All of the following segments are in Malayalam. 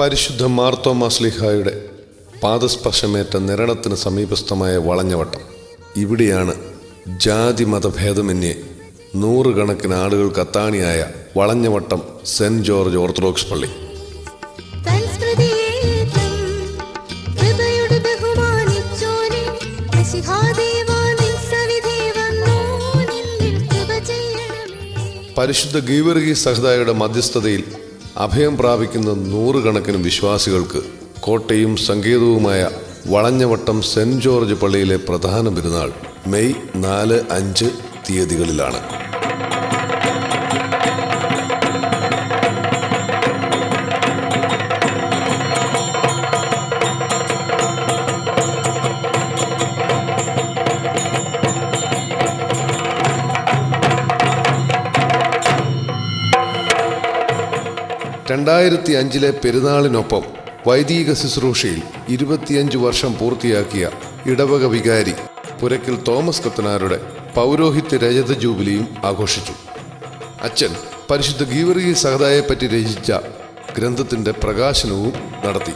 പരിശുദ്ധ മാർത്തോമാ ശ്ലീഹായുടെ പാദസ്പർശമേറ്റ നിരണത്തിന് സമീപസ്ഥമായ വളഞ്ഞവട്ടം. ഇവിടെയാണ് ജാതി മതഭേദമന്യേ നൂറുകണക്കിന് ആളുകൾക്ക് അത്താണിയായ വളഞ്ഞവട്ടം സെന്റ് ജോർജ് ഓർത്തഡോക്സ് പള്ളി. പരിശുദ്ധ ഗീവർഗീസ് സഹദായുടെ മധ്യസ്ഥതയിൽ അഭയം പ്രാപിക്കുന്ന നൂറുകണക്കിന് വിശ്വാസികൾക്ക് കോട്ടയും സങ്കേതവുമായ വളഞ്ഞവട്ടം സെന്റ് ജോർജ് പള്ളിയിലെ പ്രധാന പെരുന്നാൾ മെയ് 4, 5 തീയതികളിലാണ്. ിലെ പെരുന്നാളിനൊപ്പം വൈദിക ശുശ്രൂഷയിൽ 25 വർഷം പൂർത്തിയാക്കിയ ഇടവക വികാരി പുരക്കൽ തോമസ് കത്തനാരുടെ പൗരോഹിത്യ രജത ജൂബിലിയും ആഘോഷിച്ചു. അച്ഛൻ പരിശുദ്ധ ഗീവർഗീസ് സഹദായെപ്പറ്റി രചിച്ച ഗ്രന്ഥത്തിന്റെ പ്രകാശനവും നടത്തി.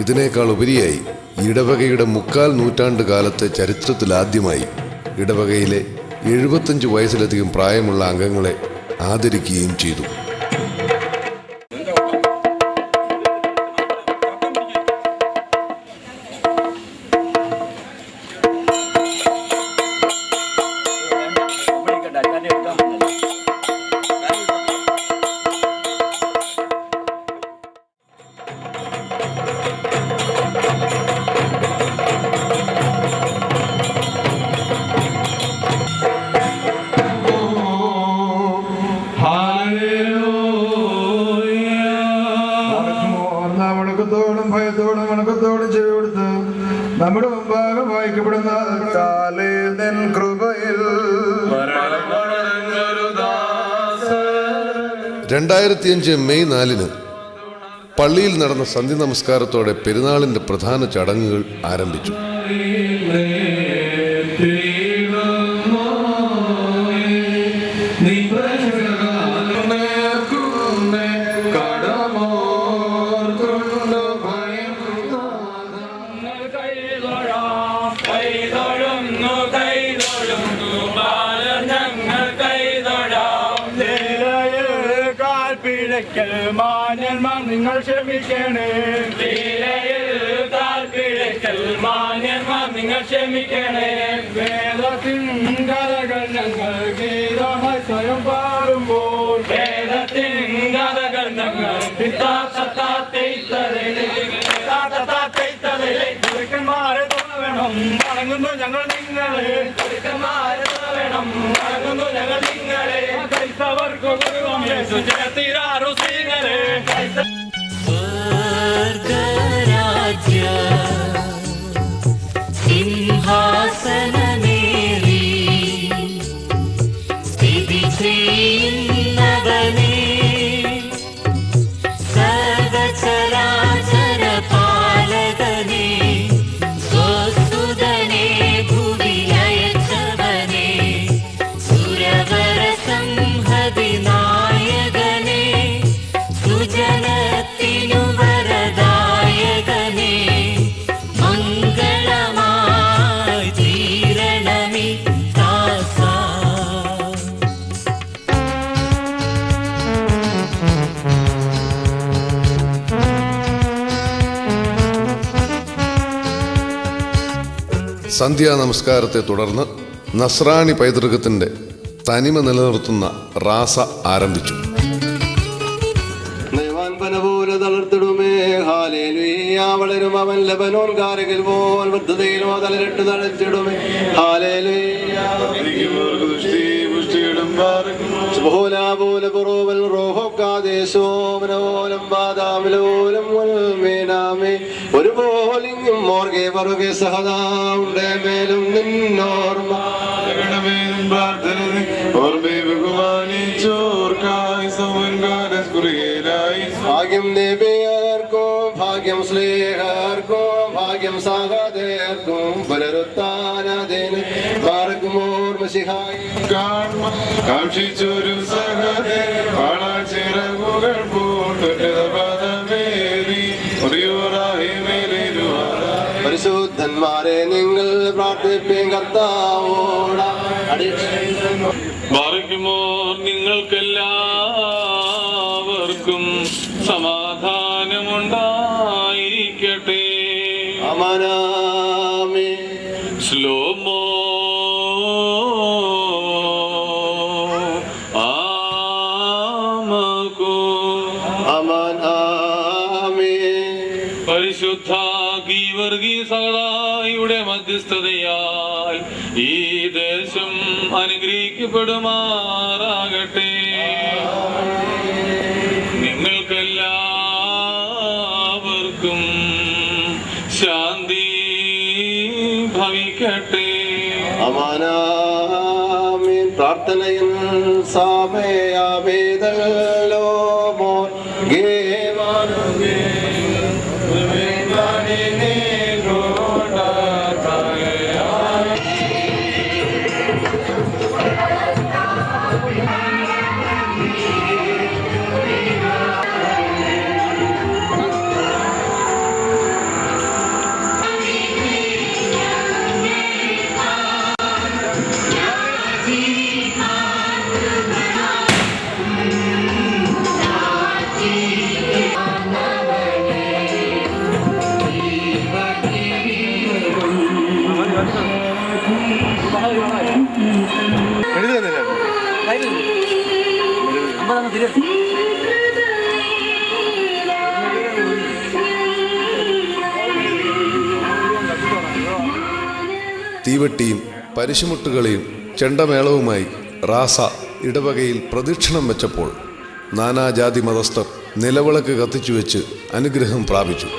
ഇതിനേക്കാൾ ഉപരിയായി ഇടവകയുടെ 3/4 നൂറ്റാണ്ട് കാലത്തെ ചരിത്രത്തിലാദ്യമായി ഇടവകയിലെ 75 വയസ്സിലധികം പ്രായമുള്ള അംഗങ്ങളെ ആദരിക്കുകയും ചെയ്തു. ഭയത്തോടും വണക്കത്തോടും ചെവിടുത്ത് നമ്മുടെ മുമ്പാകെ വായിക്കപ്പെടുന്ന കൃപയിൽ 2005 മെയ് 4 പള്ളിയിൽ നടന്ന സന്ധ്യ നമസ്കാരത്തോടെ പെരുന്നാളിന്റെ പ്രധാന ചടങ്ങുകൾ ആരംഭിച്ചു. മാന്യന്മാർ നിങ്ങൾ ക്ഷമിക്കണേ, മാന്യന്മാർ നിങ്ങൾ ക്ഷമിക്കണേ. വേദത്തിൻ കഥകൾ ഞങ്ങൾ ഗീതമായി സ്വയം പാടുമ്പോൾ, വേദത്തിൻ കഥകൾ ഞങ്ങൾ ഗുരുക്കന്മാരെ വേണം വണങ്ങുന്നു ഞങ്ങൾ നിങ്ങളെ, ഗുരുക്കന്മാരെ വേണം വണങ്ങുന്നു ഞങ്ങൾ നിങ്ങളെ. ക്രൈസ്തവർക്ക് ഗുരുവം യേശു ജയത്തിരാറു ശ്രീകളെ. സ്വർഗരാജ്യ സിംഹാസനമേറി സ്ഥിതി ചെയ്യുന്നവനേ, സർവചരാചര പാലകനേ, സ്വസ്തുതനേ ഭുവി അയച്ചവനേ, സുരവര സംഹതി നായകനേ, സുജനത്തിനു വരദായകനേ, മംഗളമായി തീരണമേ ദാസാ. സന്ധ്യാ നമസ്കാരത്തെ തുടർന്ന് നസ്രാണി പൈതൃകത്തിന്റെ തനിമ നിലനിർത്തുന്ന റാസ ആരംഭിച്ചു. പോലെ തളർത്തിടുമേ ഹാലേലുയ്യ, വളരും അവൻ ലബനോൻ കാരകിൽ പോൽ വൃദ്ധതയിലോ തലരിട്ട് തളച്ചിടുമേ ഹാലേലുയ്യ. ഒരുപോലിങ്ങും മോർഗെ പറകെ സഹദാ ഉണ്ടേ മേലും നിന്നോർമ്മ ഭാഗ്യം ദേവിയർക്കും ഭാഗ്യം സ്ലേഹർക്കും ഭാഗ്യം സാഗതേർക്കും പുനരുത്ഥാനദിന് മാർഗമോർ മസിഹായി കാക്ഷിച്ചൊരു സഹതേ ചിറകുകൾ പൂട്ടുപദമേറി പരിശുദ്ധന്മാരെ നിങ്ങൾ പ്രാർത്ഥിപ്പീൻ കർത്താവോടാ ബാറയ്ക്കുമോ നിങ്ങൾക്കെല്ലാവർക്കും സമാധാനമുണ്ടായിരിക്കട്ടെ. അമനാമി ശ്ലോമോ ആമകോ അമനാമി പരിശുദ്ധ ഗീവർഗീസയുടെ മധ്യസ്ഥതയാൽ ഈ ദേശം അനുഗ്രഹിക്കപ്പെടുമാറാകട്ടെ. നിങ്ങൾക്കെല്ലാവർക്കും ശാന്തി ഭവിക്കട്ടെ. അമനാമീൻ പ്രാർത്ഥനയിൽ സാമയാവേദല്ലോ മോർ ഗേവാനുഗേ തീവട്ടിയും പരിശുമുട്ടുകളെയും ചെണ്ടമേളവുമായി റാസ ഇടവകയിൽ പ്രദക്ഷിണം വെച്ചപ്പോൾ നാനാജാതി മതസ്ഥർ നിലവിളക്ക് കത്തിച്ചുവെച്ച് അനുഗ്രഹം പ്രാപിച്ചു.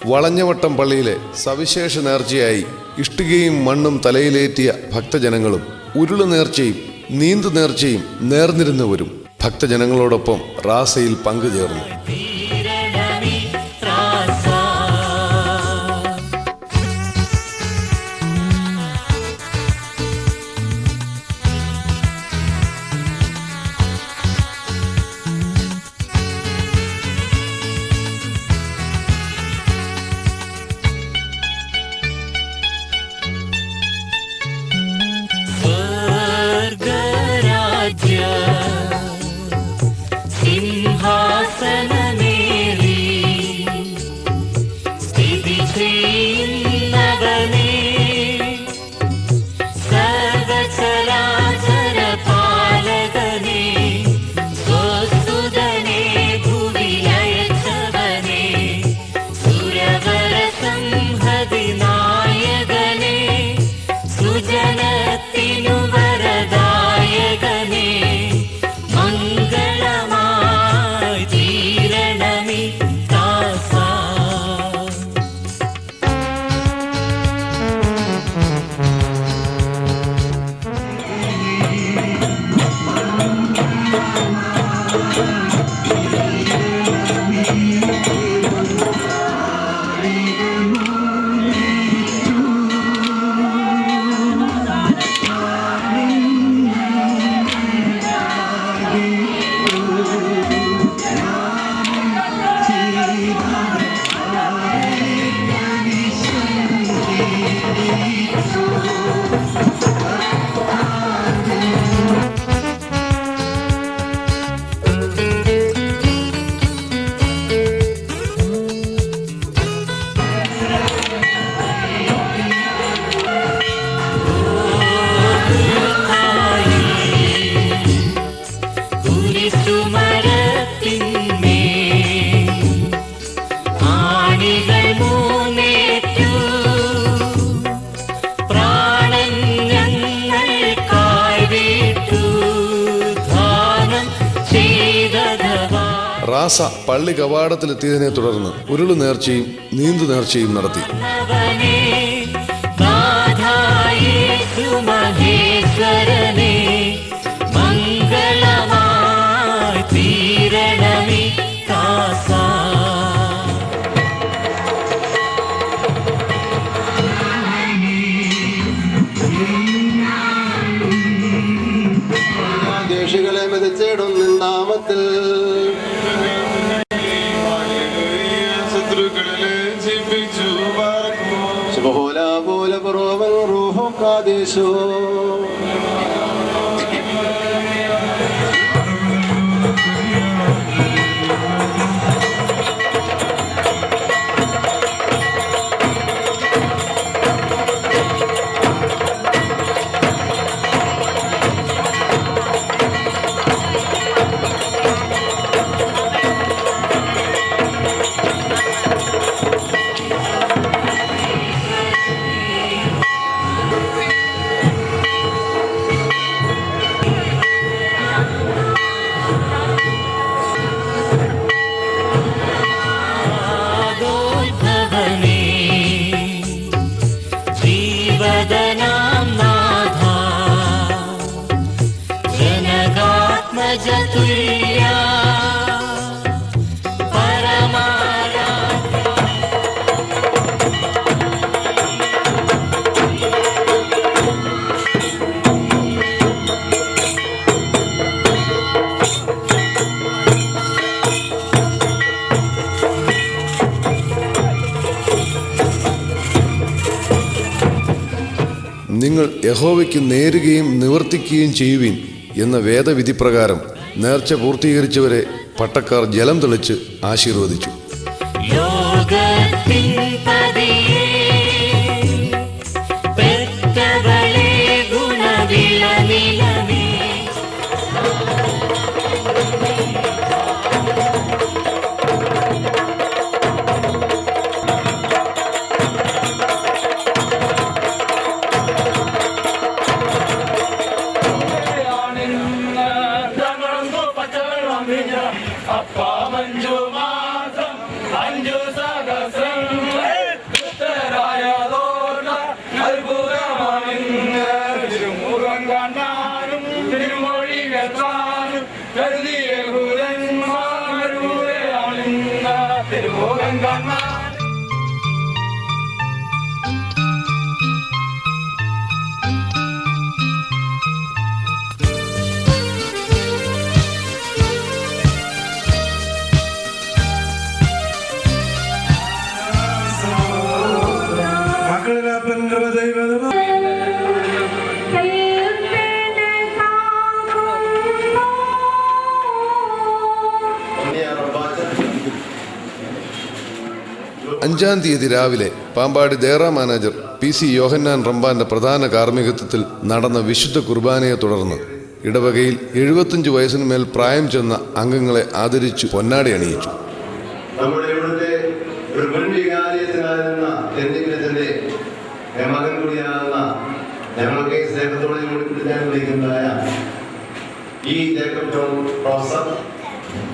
വളഞ്ഞവട്ടം പള്ളിയിലെ സവിശേഷ നേർച്ചയായി ഇഷ്ടികയും മണ്ണും തലയിലേറ്റിയ ഭക്തജനങ്ങളും ഉരുളു നേർച്ചയും നീന്തു നേർച്ചയും നേർന്നിരുന്നവരും ഭക്തജനങ്ങളോടൊപ്പം റാസയിൽ പങ്കുചേർന്നു. റാസ പള്ളി കവാടത്തിലെത്തിയതിനെ തുടർന്ന് ഉരുളു നേർച്ചയും നീന്തു നേർച്ചയും നടത്തി. ദേശികളെ മെതിച്ചിടും നാമത്തിൽ ശത്രുക്കളെ ജീവിച്ചു പോലെ കുറവൻ റൂഹോ കാദേശോ നിങ്ങൾ യഹോവയ്ക്ക് നേരുകയും നിവർത്തിക്കുകയും ചെയ്യുവിൻ എന്ന വേദവിധിപ്രകാരം നേർച്ച പൂർത്തീകരിച്ചവരെ പട്ടക്കാർ ജലം തെളിച്ച് ആശീർവദിച്ചു. അപ്പാ മഞ്ജു മാസം 5 സഹസ്രം കേൾക്കാനും കരുതിയ ഭൂതന്മാരുടെ ആളിന്ന തിരുമുഖം കാണാൻ. അഞ്ചാം തീയതി രാവിലെ പാമ്പാടി ദേറ മാനേജർ PC യോഹന്നാൻ റമ്പാന്റെ പ്രധാന കാർമ്മികത്വത്തിൽ നടന്ന വിശുദ്ധ കുർബാനയെ തുടർന്ന് ഇടവകയിൽ 75 വയസ്സിനുമേൽ പ്രായം ചെന്ന അംഗങ്ങളെ ആദരിച്ചു പൊന്നാടി അണിയിച്ചു. നമ്മുടെ ഇവിടുത്തെ ഒരു മുൻ വികാരിയത്തിനായിരുന്ന തെന്നിഗ്രത്തിന്റെ മകൻ കൂടിയാകുന്ന ഞങ്ങൾക്ക് സ്നേഹത്തോടെ ഞാൻ വിളിക്കുന്നതായ ഈ ജേക്കബ് ജോൺ പ്രൊഫസർ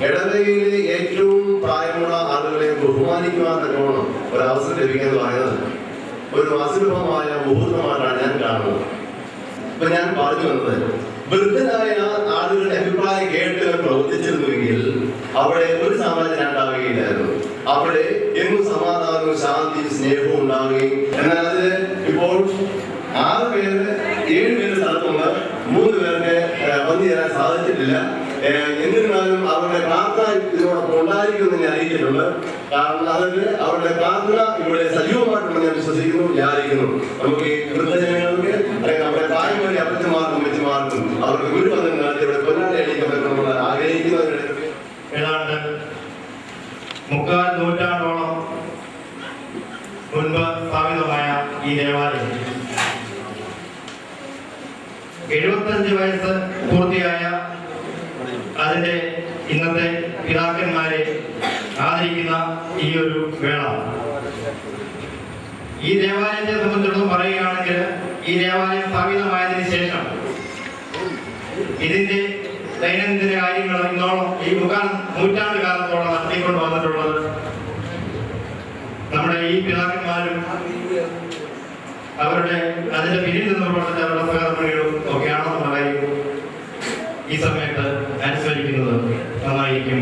ഇടവകയിലെ ഏറ്റവും പ്രായമുള്ള ആളുകളെ ബഹുമാനിക്കുവാൻ തക്കവണ്ണം ഒരു അവസരം ലഭിക്കുക എന്ന് പറയുന്നത് ഒരു അസുലഭമായ മുഹൂർത്തമായിട്ടാണ് ഞാൻ കാണുന്നത്. ഇപ്പൊ ഞാൻ പറഞ്ഞു വന്നത്, വൃദ്ധരായ ആളുകളുടെ അഭിപ്രായം കേട്ട് പ്രവർത്തിച്ചിരുന്നുവെങ്കിൽ അവിടെ ഒരു സാമാന്യം ഉണ്ടാവുകയില്ലായിരുന്നു. അവിടെ എങ്ങും സമാധാനവും ശാന്തിയും സ്നേഹവും ഉണ്ടാവുകയും, എന്നാൽ അതിന് ഇപ്പോൾ 6 പേര് 7 പേര് സ്ഥലത്തുണ്ട്, 3 പേർക്ക് വന്നു തരാൻ സാധിച്ചിട്ടില്ല. എന്നിരുന്നാലും അവരുടെ പ്രാർത്ഥന ഇതിനോടൊപ്പം ഉണ്ടായിരിക്കുമെന്ന് ഞാൻ അറിയിച്ചിട്ടുണ്ട്. കാരണം അതിന് അവരുടെ പ്രാർത്ഥന ഇവിടെ സജീവമായിട്ടുണ്ടെന്ന് ഞാൻ വിശ്വസിക്കുന്നു, വിചാരിക്കുന്നു. നമുക്ക് ഈ വൃദ്ധജനങ്ങൾക്ക് അല്ലെങ്കിൽ നമ്മുടെ പ്രായമായ അപ്പച്ചമാർക്കും അമ്മച്ചിമാർക്കും അവർക്ക് ഗുരുവന്ദനം നടത്തി ഇവിടെ പൊന്നാടി അണിയിക്കാൻ നമ്മൾ ആഗ്രഹിക്കുന്നവരുടെ ഏതാണ്ട് 3/4 നൂറ്റാണ്ടോളം മുൻപ് സ്ഥാപിതമായ ഈ ദേവാലയം 75 വയസ്സ് പൂർത്തിയായ അതിന്റെ ഇന്നത്തെ പിതാക്കന്മാരെ ആദരിക്കുന്ന ഈ ഒരു വേള, ഈ ദേവാലയത്തെ സംബന്ധിച്ചിടത്തോളം പറയുകയാണെങ്കിൽ ഈ ദേവാലയം സ്ഥാപിതമായതിനു ശേഷം ഇതിന്റെ ദൈനംദിന കാര്യങ്ങൾ ഇന്നോളം ഈ 3/4 നൂറ്റാണ്ട് കാലത്തോളം നടത്തിക്കൊണ്ട് വന്നിട്ടുള്ളത് നമ്മുടെ ഈ പിതാക്കന്മാരും അവരുടെ അതിന്റെ പിന്നിൽ നിന്ന് പ്രവർത്തിച്ച അവരുടെ സഹകർമ്മികളും ഒക്കെയാണെന്നുള്ള കാര്യം ഈ സമയത്ത് അനുസ്മരിക്കുന്നത് നന്നായിരിക്കും.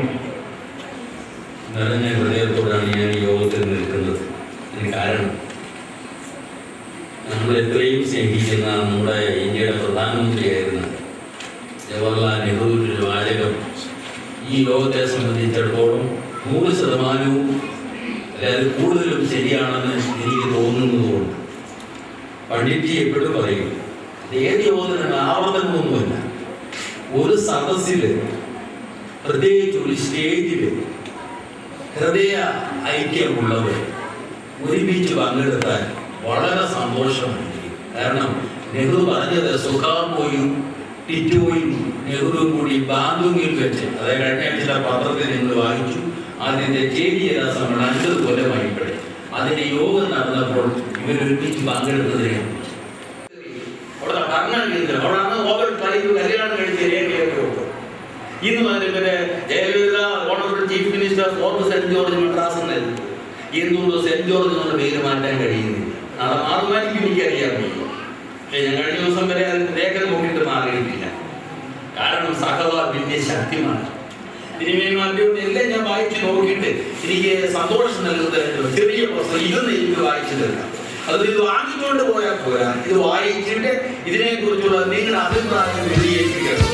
നിറഞ്ഞ ഹൃദയത്തോടാണ് ഞാൻ ഈ യോഗത്തിൽ നിൽക്കുന്നത്. അതിന് കാരണം നമ്മൾ എത്രയും സ്നേഹിക്കുന്ന നമ്മുടെ ഇന്ത്യയുടെ പ്രധാനമന്ത്രിയായിരുന്ന ജവഹർലാൽ നെഹ്റുവിൻ്റെ ഒരു വാചകം ഈ ലോകത്തെ സംബന്ധിച്ചിടത്തോളം 100% അതായത് കൂടുതലും ശരിയാണെന്ന് എനിക്ക് തോന്നുന്നതുകൊണ്ട് പണ്ഡിറ്റ് എപ്പോഴും പറയും, ഏത് യോഗത്തിന് ആവർത്തനമൊന്നുമില്ല, ഒരു സദസ്സിൽ പ്രത്യേകിച്ച് ഒരു സ്റ്റേജിൽ ഹൃദയ ഐക്യമുള്ളവർ ഒരുമിച്ച് പങ്കെടുത്താൽ വളരെ സന്തോഷമായിരിക്കും. കാരണം നെഹ്റു പറഞ്ഞത് സുഖാമോയും ടിറ്റോയും നെഹ്റുവും കൂടി ബാന്തുങ്ങിൽ വെച്ച്, അതായത് കഴിഞ്ഞ ആഴ്ച പത്രത്തിൽ നിങ്ങൾ വായിച്ചു, ആദ്യത്തെ ചേരിയര സമ്മേളനം 50 കൊല്ലമായിപ്പോഴേ അതിന്റെ യോഗം നടന്നപ്പോൾ ഇവരൊരുമിച്ച് പങ്കെടുത്തതിനെ അവിടെ ഭരണകേന്ദ്രം അവിടെയാണ് ഓവർ ട്രൈബ് കല്യാണം കഴിച്ച് രേഖയൊക്കെ ഇന്ന് ഇവരെ Jayalalithaa honourable chief minister former saint George Madras എന്നായിരുന്നു. എന്തുകൊണ്ട് സെന്റ് ജോർജ് എന്നുള്ള പേര് മാറ്റാൻ കഴിയുന്നില്ല? നാളെ മാറുമായിരിക്കും, എനിക്കറിയാൻ വയ്യ. ഞാൻ കഴിഞ്ഞ ദിവസം വരെ അതിന്റെ രേഖ നോക്കിയിട്ട് മാറിയിട്ടില്ല. കാരണം സഹവ വലിയ ശക്തിമാണ്. തിരുമേനിമാരുടെ എല്ലാം ഞാൻ വായിച്ചു നോക്കിയിട്ട് എനിക്ക് സന്തോഷം നൽകുന്ന ചെറിയ പ്രശ്നം ഇതൊന്നും എനിക്ക് വായിച്ചു തരണം. അത് ഇത് വാങ്ങിക്കൊണ്ട് പോയാൽ പോരാ, ഇത് വായിച്ചിട്ട് ഇതിനെ കുറിച്ചുള്ള നിങ്ങളുടെ അഭിപ്രായം വിശദീകരിക്കണം.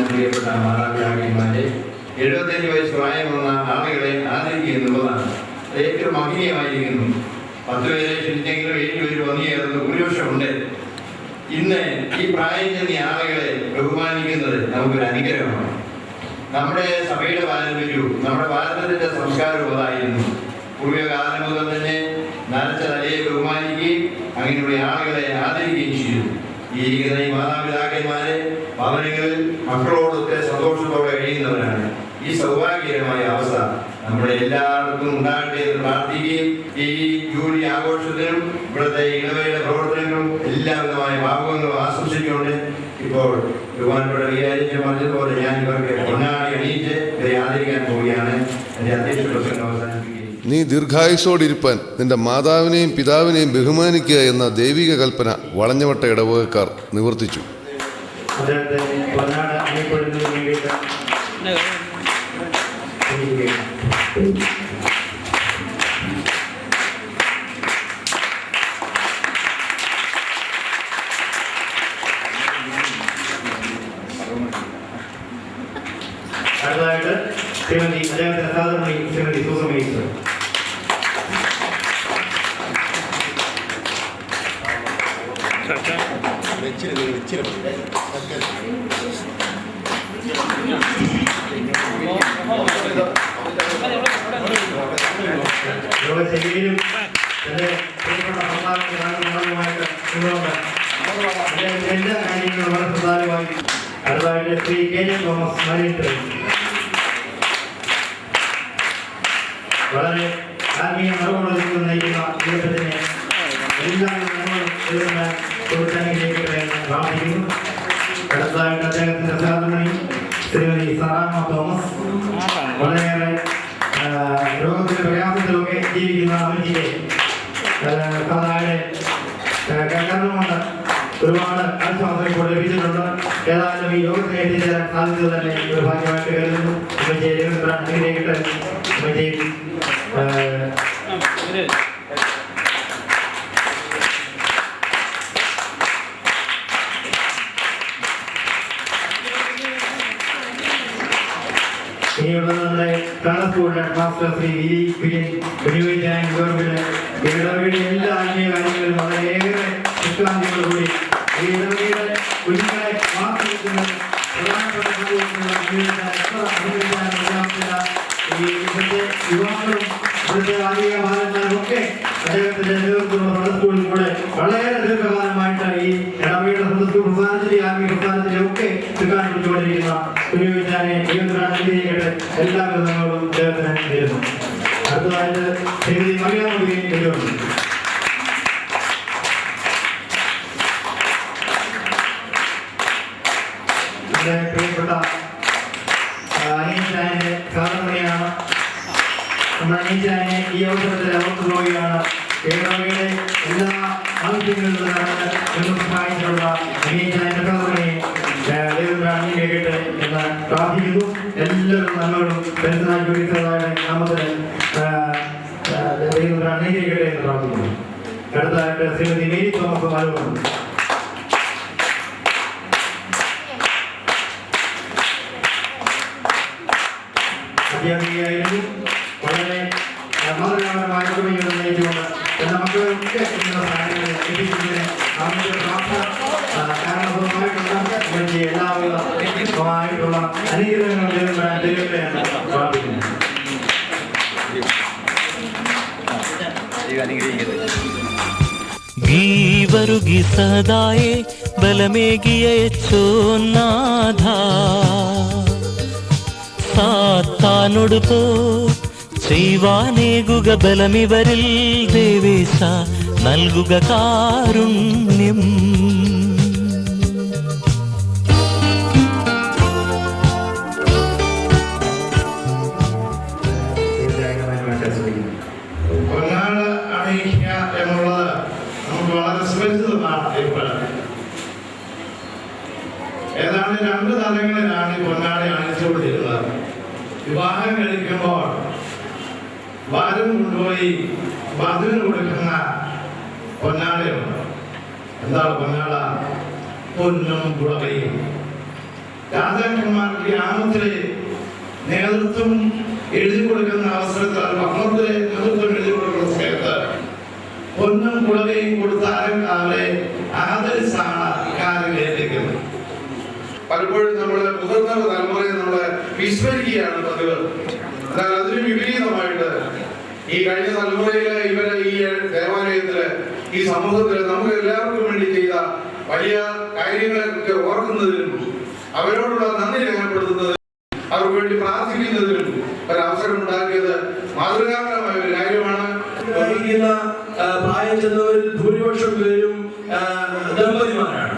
പ്രിയപ്പെട്ട മാതാപിതാക്കന്മാരെ, 75 വയസ്സ് പ്രായമുള്ള ആളുകളെ ആദരിക്കുക എന്നുള്ളതാണ് ഏറ്റവും മഹനീയമായിരിക്കുന്നു. 10 പേരെ ക്ഷണിച്ചെങ്കിലും 7 പേര് വന്നു ചേർന്ന് ഭൂരിപക്ഷമുണ്ട്. ഇന്ന് ഈ പ്രായം ചെന്ന ആളുകളെ ബഹുമാനിക്കുന്നത് നമുക്കൊരു അനുഗ്രഹമാണ്. നമ്മുടെ സഭയുടെ പാരമ്പര്യവും നമ്മുടെ ഭാരതത്തിന്റെ സംസ്കാരവും അതായിരുന്നു. പൂർവ്വകാലം മുതൽ തന്നെ നനച്ച തലയെ ബഹുമാനിക്കുകയും അങ്ങനെയുള്ള ആളുകളെ ആദരിക്കുകയും ചെയ്തു. ഈ ഇരിക്കുന്ന ഈ മാതാപിതാക്കന്മാരെ ഭവനങ്ങളിൽ മക്കളോടൊക്കെ സന്തോഷത്തോടെ കഴിയുന്നവരാണ്. ഈ സൗഭാഗ്യകരമായ അവസ്ഥ നമ്മുടെ എല്ലാവർക്കും ഉണ്ടാകട്ടെ എന്ന് പ്രാർത്ഥിക്കുകയും ഈ ജൂലി ആഘോഷത്തിനും ഇവിടുത്തെ ഇടവകയുടെ പ്രവർത്തനങ്ങളും എല്ലാവിധമായ ഭാഗങ്ങളും ആശംസിച്ചുകൊണ്ട് ഇപ്പോൾ ബഹുമാനപ്പെട്ട വികാരിച്ച് പറഞ്ഞതുപോലെ ഞാൻ ഇവർക്ക് പൊന്നാടി അണിയിച്ച് അധ്യക്ഷ പ്രസംഗം അവസാനിപ്പിക്കുകയും നീ ദീർഘായുസോടിരിപ്പാൻ നിന്റെ മാതാവിനെയും പിതാവിനെയും ബഹുമാനിക്കുക എന്ന ദൈവിക കൽപ്പന വളഞ്ഞവട്ട ഇടവകക്കാർ നിവർത്തിച്ചു. അദ്ദേഹത്തെ പൊന്നാട അറിയപ്പെടുന്നതിന് വേണ്ടിയിട്ട് അടുത്തതായിട്ട് ശ്രീമതി അദ്ദേഹത്തിന്റെ സാധാരണ ശ്രീമതി സൂസമേശ്വർ. യോഗശൈലിയിലും തന്റെ പ്രിയപ്പെട്ട സംഭാവനമായിട്ട് അദ്ദേഹത്തിന്റെ എല്ലാ കാര്യങ്ങളും വളരെ പ്രധാനമായി. അടുത്തതായിട്ട് ശ്രീ കെ ജെ തോമസ് മലയിട്ട വളരെ ആത്മീയ മറുപടി നയിക്കുന്ന ജീവിതത്തിന് എല്ലാ കൊടുക്കാനിലേക്ക് പ്രാർത്ഥിക്കുന്നു. അടുത്തതായിട്ട് അദ്ദേഹത്തിന്റെ സഹധർമ്മിണി ശ്രീമതി സാറാമ്മ തോമസ് വളരെയേറെ രോഗത്തിന്റെ പ്രയാസത്തിലൊക്കെ ജീവിക്കുന്ന അമ്മച്ചിയെ കണ്ടുകൊണ്ട് ഒരുപാട് ആശ്വാസം ഇപ്പോൾ ലഭിച്ചിട്ടുണ്ട്. ഏതായാലും ഈ യോഗത്തിന് എത്തിച്ചേരാൻ സാധിച്ചത് തന്നെ ഒരു ഭാഗ്യമായിട്ട് കരുതുന്നു. അമ്മച്ചിയെ അനുഗ്രഹിക്കട്ടെ. അമ്മച്ചി ഇനിയുള്ളത് നമ്മുടെ Kannur school head master Shri വിനിയോഗിക്കാൻ ഇടവകയുടെ എല്ലാ ആത്മീയ കാര്യങ്ങളും വളരെയേറെ വിശ്രാന്തിയോടുകൂടി ഈ ഇടവകയുടെ കുഞ്ഞുങ്ങളെ വാർത്തെടുക്കുന്ന പ്രധാനപ്പെട്ട ഈ ഇവിടുത്തെ യുവാക്കളും ഇവിടുത്തെ ആത്മീയ ബാലന്മാരും ഒക്കെ അദ്ദേഹത്തിന്റെ നേതൃത്വത്തിലുള്ള സ്കൂളിൽ കൂടെ വളരെ ദീർഘകാലമായിട്ട് ഈ ഇടവകയുടെ പ്രധാനത്തിന്റെ ആത്മീയ പ്രസ്ഥാനത്തിലെ ഒക്കെ എടുക്കാൻ പിടിച്ചുകൊണ്ടിരിക്കുന്ന ഉപയോഗിച്ചാനെ നിയന്ത്രണത്തിലേക്കട്ടെ എല്ലാ വിധങ്ങളും അദ്ദേഹത്തിന് നേരുന്നു. അടുത്തതായിട്ട് ശ്രീമതി മറിയാമുദ്ദീൻ എഴുതുന്നു. നമ്മുടെ പ്രിയപ്പെട്ട അനീഷാന്റെ സാധാരണയാണ്. നമ്മുടെ അനീഷാനെ ഈ അവസരത്തിൽ അവർക്ക് പോവുകയാണ്. കേരളയുടെ എല്ലാ ആവശ്യങ്ങളിലും നടന്ന് സഹായിച്ചുള്ള അനീഷാന്റെ സാധാരണയെ കേട്ടെ എന്ന് പ്രാർത്ഥിക്കുന്നു. എല്ലാവരും നന്മകളും പെരുന്നാൾ ജോലിച്ചതായ നാമത്തിന് അനീകരിക്കട്ടെ എന്ന് പ്രാർത്ഥിക്കുന്നു. അടുത്തതായിട്ട് ശ്രീമതി മേരി തോമസ് മാലുണ്ട്. അധ്യാപികയായിരുന്നു. വളരെ മാതൃകാപരമായ നയിച്ചുകൊണ്ട് എന്റെ മക്കളൊക്കെ സഹായങ്ങൾ ലഭിക്കുന്നതിന് നമ്മുടെ പ്രാർത്ഥന കാരണമായിട്ടുള്ള എല്ലാവിധമായിട്ടുള്ള അനുഗ്രഹങ്ങൾ ദൈവത്തെ പ്രാർത്ഥിക്കുന്നു. ഗീവരുഗി സദായേ ബലമേകിയച്ചോനാഥ സാത്താനോട് പോ ചെയ്വാനേകുക ബലമിവരിൽ ദേവേശ നൽകുക കാരുണ്യം. പൊന്നാട് അണിയിക്കുക എന്നുള്ളത് നമുക്ക് വളരെ സുപരിചിതമാണ്. ഏതാണ്ട് 2 തലങ്ങളിലാണ് ഈ പൊന്നാടി അണിച്ചുകൊണ്ടിരുന്നത്. വിവാഹം കഴിക്കുമ്പോൾ വരൻ കൊണ്ടുപോയി വധുവിന് കൊടുക്കുന്ന പൊന്നാടയുണ്ട്. എന്താണ് പൊന്നാട? പൊന്നും കുളവയും. രാജാക്കന്മാർക്ക് ഗ്രാമത്തിലെ നേതൃത്വം എഴുതി കൊടുക്കുന്ന അവസരത്തിൽ ഭരണത്തിലെ നേതൃത്വം എഴുതി കൊടുക്കുന്ന സമയത്ത് പൊന്നും കുളവയും കൊടുത്താലും അവരെ ആദരിച്ചാണ് ഇക്കാര്യം ഏൽപ്പിക്കുന്നത്. പലപ്പോഴും നമ്മള് മുതിർന്ന തലമുറയെ നമ്മള് വിസ്മരിക്കുകയാണ് പതിവ്. എന്നാൽ അതിന് വിപരീതമായിട്ട് ഈ കഴിഞ്ഞ തലമുറയിലെ ഇവരെ ഈ ദേവാലയത്തില് ഈ സമൂഹത്തില് നമുക്ക് എല്ലാവർക്കും വേണ്ടി ചെയ്ത വലിയ കാര്യങ്ങളെ കുറിച്ച് ഓർക്കുന്നതിനും അവരോടുള്ള നന്ദി രേഖപ്പെടുത്തുന്നതിനും അവർക്ക് വേണ്ടി പ്രാർത്ഥിക്കുന്നതിനും ഒരവസരം ഉണ്ടാക്കിയത് മാതൃകാപരമായ ഒരു കാര്യമാണ്. പ്രായം ചെന്നവരിൽ ഭൂരിപക്ഷം പേരും ദമ്പതിമാരാണ്,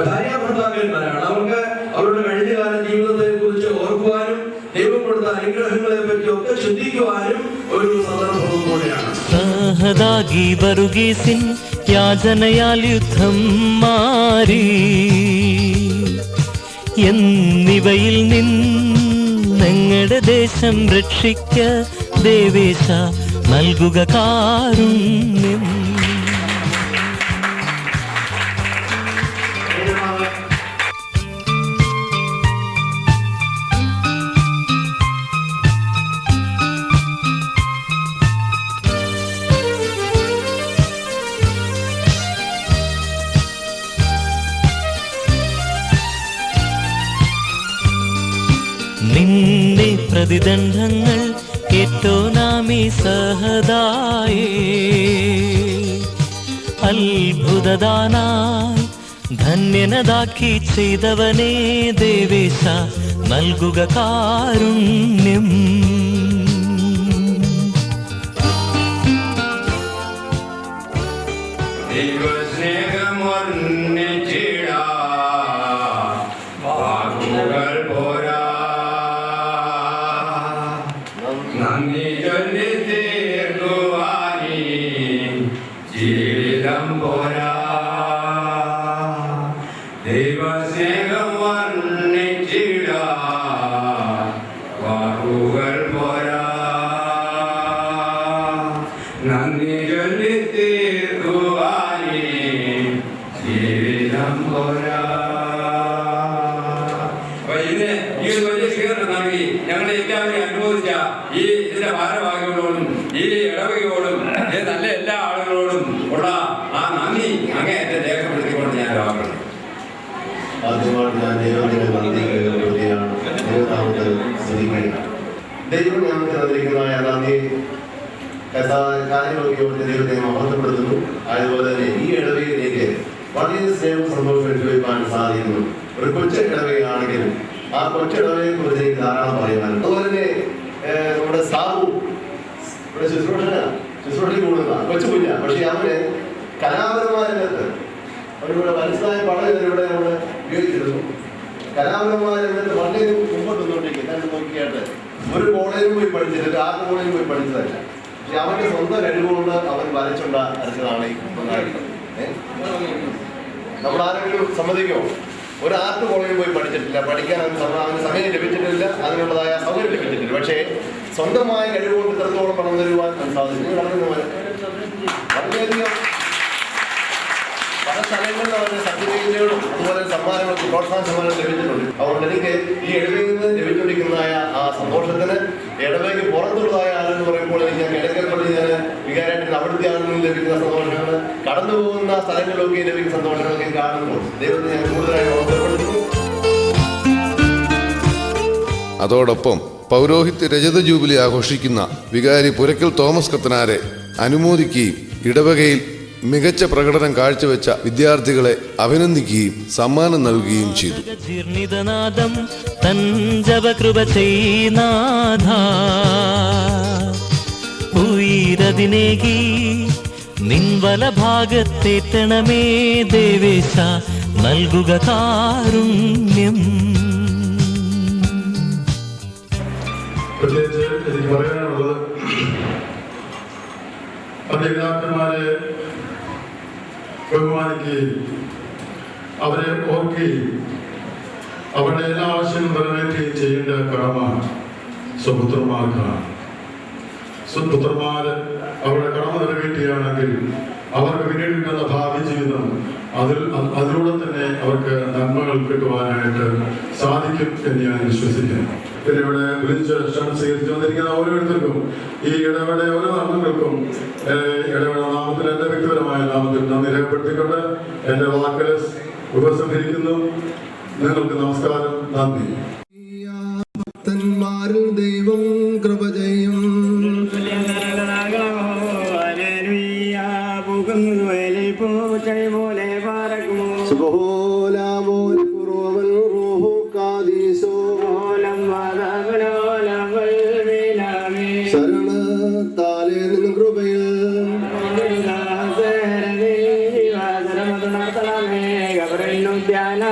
ഭാര്യ ഭർത്താക്കന്മാരാണ്. അവർക്ക് അവരുടെ കഴിഞ്ഞകാല ജീവിതത്തെ കുറിച്ച് ഓർക്കുവാനും ദൈവം കൊടുത്ത അനുഗ്രഹങ്ങളെ പറ്റി ഒക്കെ ചിന്തിക്കുവാനും ഒരു സന്ദർഭവും കൂടെയാണ്. സഹദാഗി ബറുഗീസിൻ യാചനയാൽ യുദ്ധം മാറി എന്നിവയിൽ നിങ്ങളുടെ ദേശം രക്ഷിക്ക ദേവേശ നൽകുക കാരുണ്യം. നിന്നെ പ്രതിദണ്ഡങ്ങൾ ഏറ്റോനാമി സഹദായേ അത്ഭുതദാനായി ധന്യനതാക്കി ചെയ്തവനേ ദേവേശ നൽകുക കാരുണ്യം. ഞങ്ങളെ എല്ലാവരെയും അനുമോദിച്ച ഈ ഇതിന്റെ ഭാരവാഹികളോടും ഈ ഇടവകയോടും നല്ല എല്ലാ ആളുകളോടും ഉള്ള ആ നന്ദി അങ്ങേയറ്റം രേഖപ്പെടുത്തിക്കൊണ്ട് ഞാൻ വാങ്ങുന്നു. ആദ്യമായിട്ട് ഞാൻ ദൈവത്തിന്റെ നന്ദി കേൾക്കുകയാണ്. ദൈവനാമത്തെ സ്തുതിക്കുകയാണ്. ദൈവം ഞങ്ങൾക്ക് തന്നിരിക്കുന്നതായ നന്ദി കാര്യങ്ങളൊക്കെ ദൈവത്തെ മഹത്വപ്പെടുത്തുന്നു. അതുപോലെ തന്നെ ഈ ഇടവകയിലേക്ക് വളരെ സ്നേഹവും സന്തോഷം അനുഭവിക്കാൻ സാധിക്കുന്നു. ഒരു കൊച്ചു ഇടവകയാണെങ്കിലും ആ കൊച്ചിടവയെ കുറിച്ച് എനിക്ക് ധാരാളം പറയുവാനുണ്ട്. അതുപോലെ തന്നെ നമ്മുടെ സാബു ഇവിടെ ശുശ്രൂഷയിൽ കൂടുന്ന കൊച്ചു കുഞ്ഞ, പക്ഷെ അവര് കലാപരമായ രംഗത്ത് അവരിവിടെ മനസ്സിലായ പഠനം ഇവിടെ നമ്മൾ ഉപയോഗിച്ചിരുന്നു. കലാപരമായ രംഗത്ത് വളരെ മുമ്പോട്ട് വന്നുകൊണ്ടിരിക്കും. ഞാൻ നോക്കിയായിട്ട് ഒരു കോളേജിൽ പോയി പഠിച്ചിട്ട് ആ കോളേജിൽ പോയി പഠിച്ചതല്ല, പക്ഷെ അവന്റെ സ്വന്തം കഴിവുകൊണ്ട് അവൻ വരച്ചതാണ് ഈ നമ്മൾ ആരെങ്കിലും സമ്മതിക്കുമോ? ഒരു ആർട്ട് കോളേജിൽ പോയി പഠിച്ചിട്ടില്ല, പഠിക്കാൻ അവന് സമയം ലഭിച്ചിട്ടില്ല, അതിനുള്ളതായ സൗകര്യം ലഭിച്ചിട്ടില്ല, പക്ഷേ സ്വന്തമായ കഴിവുകൊണ്ട് ഇത്രത്തോളം പണം തരുവാൻ സാധിച്ചു. വളരെയധികം പല സ്ഥലങ്ങളിൽ അവരുടെ സർട്ടിഫിക്കറ്റുകളും അതുപോലെ സമ്മാനങ്ങളും പ്രോത്സാഹന സമ്മാനം ലഭിച്ചിട്ടുണ്ട്. അതുകൊണ്ട് എനിക്ക് ഈ ഇടവയിൽ നിന്ന് ലഭിച്ചുകൊണ്ടിരിക്കുന്നതായ ആ സന്തോഷത്തിന് ഇടവയ്ക്ക് പുറത്തുള്ളതായ ആളെന്ന് പറയുമ്പോൾ എനിക്ക് ഞാൻ കിഴക്കൽപ്പള്ളി ഞാൻ വികാരമായിട്ട് അവിടുത്തെ ആളുകളിൽ ലഭിക്കുന്ന സന്തോഷങ്ങൾ, കടന്നു പോകുന്ന സ്ഥലങ്ങളിലൊക്കെ ലഭിക്കുന്ന സന്തോഷങ്ങളൊക്കെ കാണുമ്പോൾ ദൈവത്തെ ഞാൻ കൂടുതലായി ഓർമ്മപ്പെടുത്തുന്നു. അതോടൊപ്പം പൗരോഹിത്യ രജത ജൂബിലി ആഘോഷിക്കുന്ന വികാരി പുരക്കൽ തോമസ് കത്തനാരെ അനുമോദിക്കുകയും ഇടവകയിൽ മികച്ച പ്രകടനം കാഴ്ചവെച്ച വിദ്യാർത്ഥികളെ അഭിനന്ദിക്കുകയും സമ്മാനം നൽകുകയും ചെയ്തു. ജീർണിതനാദം തഞ്ചവകൃപ ചെയ്നാഥ ഉയരതിനേകി നിൻവല ഭാഗത്തേറ്റണമേ ദേവേശ നൽകുക കാരുണ്യം. പ്രത്യേകിച്ച് എനിക്ക് പറയാനുള്ളത് പിതാക്കന്മാരെ ബഹുമാനിക്കുകയും അവരെ ഓർക്കുകയും അവരുടെ എല്ലാ ആവശ്യങ്ങളും നിറവേറ്റുകയും ചെയ്യേണ്ട കടമ സ്വപുത്രന്മാർക്കാണ്. സ്വപുത്രന്മാര് അവരുടെ കടമ നിറവേറ്റുകയാണെങ്കിൽ അവർക്ക് പിന്നീട് കിട്ടുന്ന ഭാവി ജീവിതം അതിലൂടെ തന്നെ അവർക്ക് നന്മകൾ കിട്ടുവാനായിട്ട് സാധിക്കും എന്ന് ഞാൻ വിശ്വസിക്കുന്നു. പിന്നെ ഇവിടെ വിളിച്ച് ക്ഷണം സ്വീകരിച്ചു വന്നിരിക്കുന്ന ഓരോരുത്തർക്കും ഈ ഇടവേള ഓരോ അംഗങ്ങൾക്കും ഇടവേള നാമത്തിൽ എൻ്റെ വ്യക്തിപരമായ നാമത്തിൽ നന്ദി രേഖപ്പെടുത്തിക്കൊണ്ട് എൻ്റെ വാക്കുകൾ ഉപസംഹരിക്കുന്നു. നിങ്ങൾക്ക് നമസ്കാരം, നന്ദി. ഭക്തന്മാരിൽ ദൈവം കൃപ ചെയ്യും. ശരണത്താലേ നിന്നും കൃപയിൽ ധ്യാന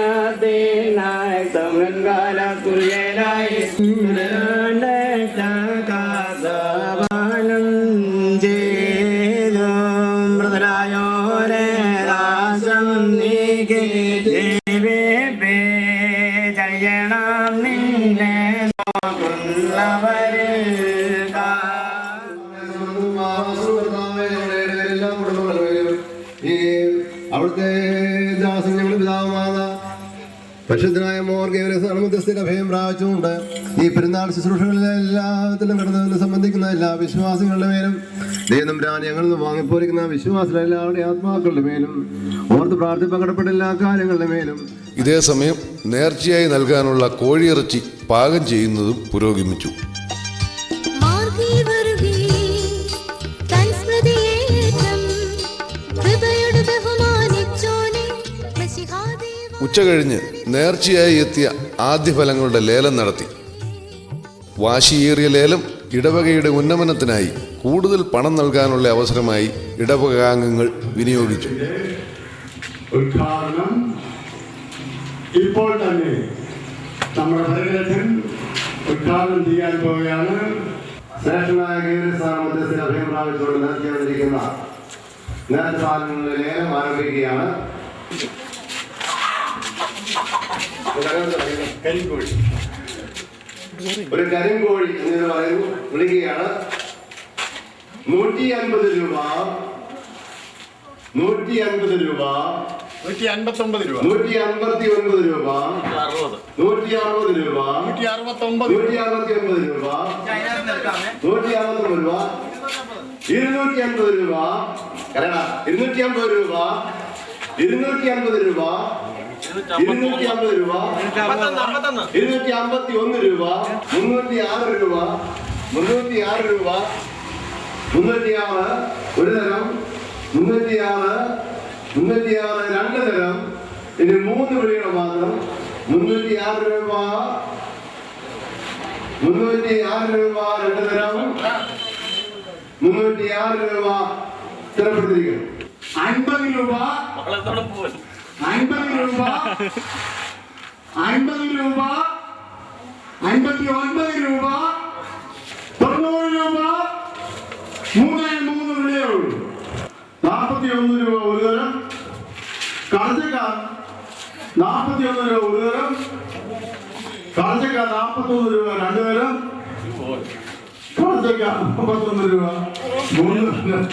പരിശുദ്ധനായ മോർഗേവരമധ്യസ്ഥയുടെ അഭയം പ്രാപിച്ചുകൊണ്ട് ഈ പെരുന്നാൾ ശുശ്രൂഷകളിലെ എല്ലാത്തിലും കടന്നതിന് സംബന്ധിക്കുന്ന എല്ലാ വിശ്വാസികളുടെ മേലും ദൈവം ഞങ്ങളിൽ നിന്ന് വാങ്ങിപ്പോരിക്കുന്ന വിശ്വാസികളുടെ എല്ലാവരുടെയും ആത്മാക്കളുടെ മേലും ഓർത്ത് പ്രാർത്ഥിപ്പകടപ്പെട്ട എല്ലാ കാര്യങ്ങളുടെ മേലും. ഇതേസമയം നേർച്ചയായി നൽകാനുള്ള കോഴിയിറച്ചി പാകം ചെയ്യുന്നതും പുരോഗമിച്ചു. ഉച്ചകഴിഞ്ഞ് നേർച്ചയായി എത്തിയ ആദ്യ ഫലങ്ങളുടെ ലേലം നടത്തി. വാശിയേറിയ ലേലം ഇടവകയുടെ ഉന്നമനത്തിനായി കൂടുതൽ പണം നൽകാനുള്ള അവസരമായി ഇടവകാംഗങ്ങൾ വിനിയോഗിച്ചു. ഉദ്ഘാടനം ഇപ്പോൾ തന്നെ നമ്മുടെ ഭരണത്തിൽ ഉദ്ഘാടനം ചെയ്യാൻ പോവുകയാണ്. ശ്രേഷ്ഠനായ ഗേവരമധ്യസ്ഥയുടെ അഭയം പ്രാപിച്ചുകൊണ്ട് നേർച്ചയായിരിക്കുന്ന നേർച്ചാലങ്ങളുടെ ലേലം ആരംഭിക്കുകയാണ്. ഒരു കരിങ്കോഴി എന്ന് പറയുന്നു വിളിക്കുകയാണ്. 150 രൂപ, 150 രൂപ, 159 രൂപ, 159 രൂപ, 160 രൂപ, 169 രൂപ, 169 രൂപ, 250 രൂപ, 250 രൂപ, 250 രൂപ, 250 രൂപ, 250 രൂപ, 251 രൂപ, 306 രൂപ, 306 രൂപ, 306 ഒരു തരം, 306 രണ്ട് തരം, ഇനി 3 വിളിയുടെ മാത്രം. 306 രൂപ, 306 രൂപ രണ്ട് തരം, 306 രൂപ സ്ഥിരപ്പെടുത്തിയിരിക്കുന്നു. 50 രൂപ, 50 രൂപ, 50 രൂപ, 59 രൂപ, 90 രൂപ, 3 വിലയേ ഉള്ളൂ. 41 രൂപ ഒരു തരം, കടച്ചക്ക 41 രൂപ ഒരു തരം, കടച്ചക്ക 41 രൂപ രണ്ട് തരം, കടച്ചക്ക 51 രൂപ 3 തരം,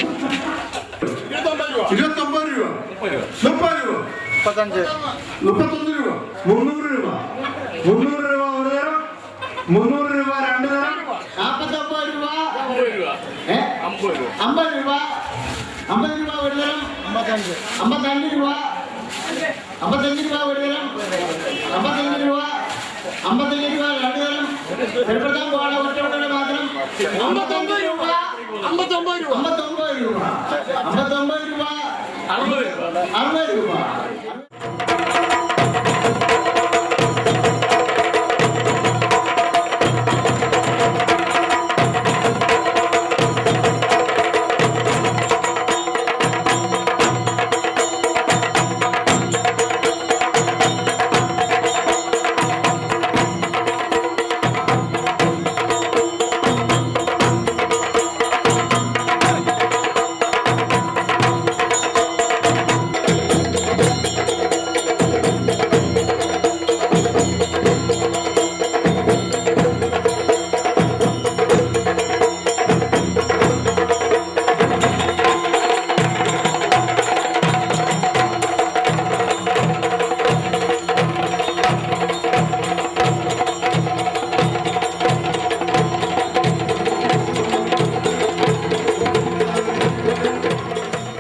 29 രൂപ, 30 രൂപ, 31 രൂപ, 300 രൂപ, 300 രൂപ, 300 രൂപ ഒരു തരം, 300 രൂപ രണ്ട് തരം, 49 രൂപ, 50 രൂപ, 50 രൂപ, 50 രൂപ ഒരു തരം, 55 രൂപ, 55 രൂപ ഒരു തരം, 55 രൂപ, 55 രൂപ രണ്ട് തരം, ചെറുപ്പത്താൻ പോകാതെ ഒറ്റവട്ടയുടെ മാത്രം 59 രൂപ, 59 രൂപ, 59 രൂപ, 59 രൂപ, 60 രൂപ.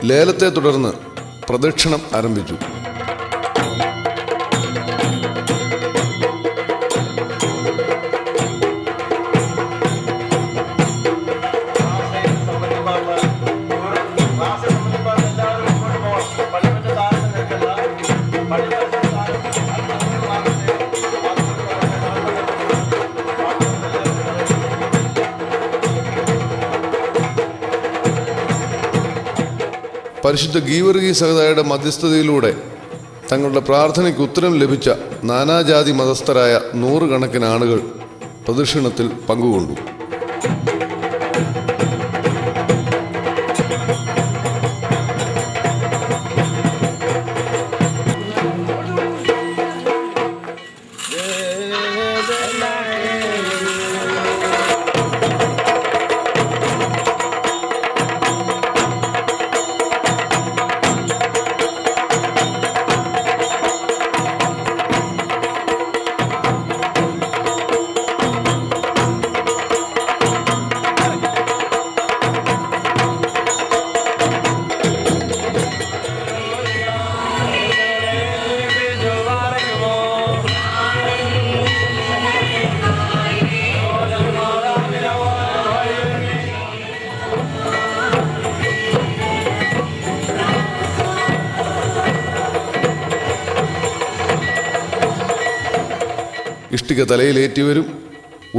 ലേലത്തെ തുടർന്ന് പ്രദക്ഷിണം ആരംഭിച്ചു. പരിശുദ്ധ ഗീവർഗീസ് സഹോദരയുടെ മധ്യസ്ഥതയിലൂടെ തങ്ങളുടെ പ്രാർത്ഥനയ്ക്ക് ഉത്തരം ലഭിച്ച നാനാജാതി മതസ്ഥരായ 100 കണക്കിന് ആളുകൾ പ്രദക്ഷിണത്തിൽ പങ്കുകൊണ്ടു. ഇഷ്ടിക തലയിലേറ്റിയവരും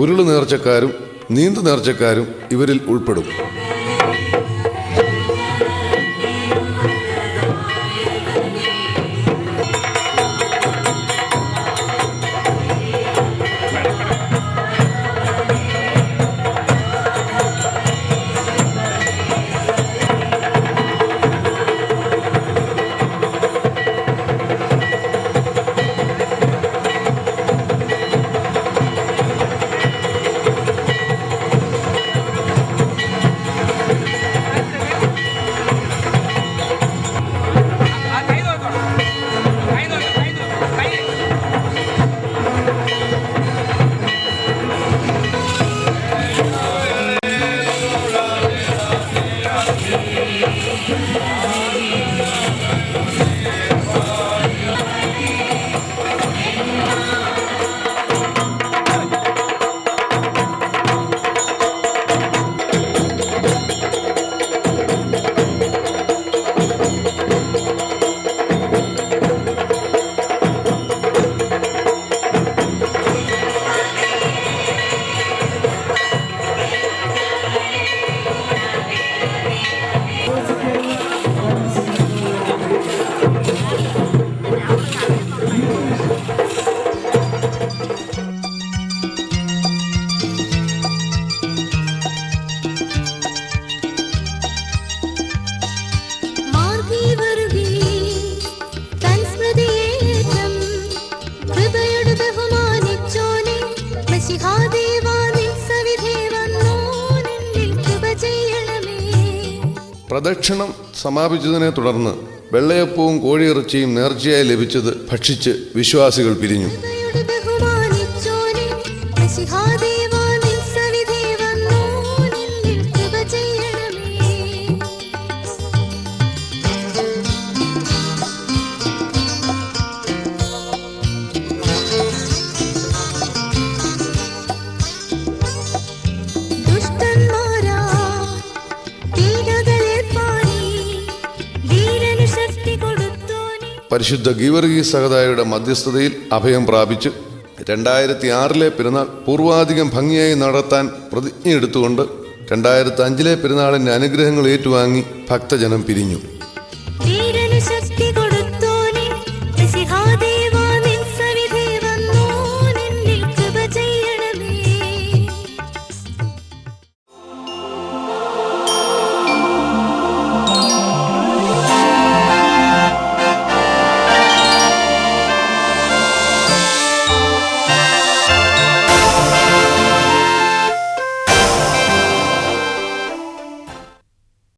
ഉരുളു നേർച്ചക്കാരും നീന്തു നേർച്ചക്കാരും ഇവരിൽ ഉൾപ്പെടും. പ്രദക്ഷിണം സമാപിച്ചതിനെ തുടർന്ന് വെള്ളയപ്പവും കോഴിയിറച്ചിയും നേർച്ചയായി ലഭിച്ചത് ഭക്ഷിച്ച് വിശ്വാസികൾ പിരിഞ്ഞു. പരിശുദ്ധ ഗീവർഗീസ് സഹദായുടെ മധ്യസ്ഥതയിൽ അഭയം പ്രാപിച്ച് 2006 പെരുന്നാൾ പൂർവാധികം ഭംഗിയായി നടത്താൻ പ്രതിജ്ഞയെടുത്തുകൊണ്ട് 2005 പെരുന്നാളിൻ്റെ അനുഗ്രഹങ്ങൾ ഏറ്റുവാങ്ങി ഭക്തജനം പിരിഞ്ഞു.